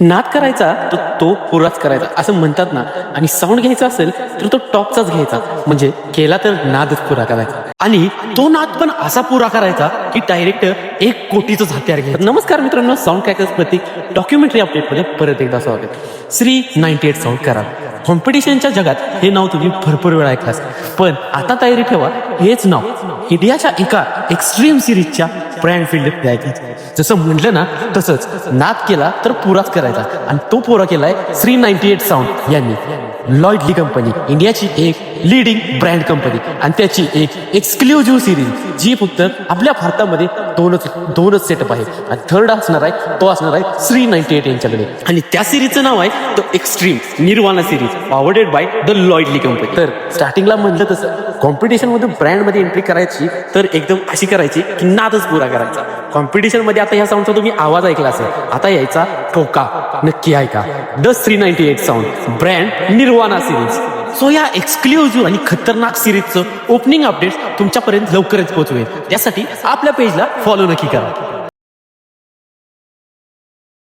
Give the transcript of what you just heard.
नाद करायचा तो पुराच करायचा असं म्हणतात ना. आणि साऊंड घ्यायचा असेल तर तो टॉपचाच घ्यायचा, म्हणजे केला तर नादच पुरा करायचा. आणि तो नाद पण असा पुरा करायचा की डायरेक्ट 1 कोटीचं हत्यार घ्यायचं. नमस्कार मित्रांनो, साऊंड क्रॅकर्स प्रतीक डॉक्युमेंटरी अपडेटमध्ये परत एकदा स्वागत. श्री 98 साऊंड कराल. कॉम्पिटिशनच्या जगात हे नाव तुम्ही भरपूर वेळा ऐकलास, पण आता तयारी ठेवा, हेच नाव इंडियाच्या एका एक्स्ट्रीम सिरीजच्या ब्रँड फील्ड द्यायचं. जसं म्हटलं ना तसंच नाद केला तर पुराच करायचा, आणि तो पुरा केलाय श्री 98 साऊंड यांनी. लॉयडली कंपनी, इंडियाची एक लीडिंग ब्रँड कंपनी, आणि त्याची एक एक्सक्लुझिव्ह सिरीज जी फक्त आपल्या भारतामध्ये दोनच सेटअप आहे, आणि थर्ड असणार आहे तो असणार आहे श्री 98 यांच्याकडे. आणि त्या सिरीजचं नाव आहे the extreme Nirvana series, powered by the Lloydly company. तर स्टार्टिंगला म्हटलं तसं कॉम्पिटिशनमध्ये ब्रँडमध्ये एंट्री करायची तर एकदम अशी करायची की नादच पुरा करायचा. कॉम्पिटिशनमध्ये आता ह्या साऊंडचा तुम्ही आवाज ऐकला असेल, आता यायचा ठोका, नक्की ऐका. The Shri 98 sound brand Nirvana series. So या एक्सक्लुझिव्ह आणि खतरनाक सिरीजचं ओपनिंग अपडेट तुमच्यापर्यंत लवकरच पोहोचवेल. त्यासाठी आपल्या पेजला फॉलो नक्की करा.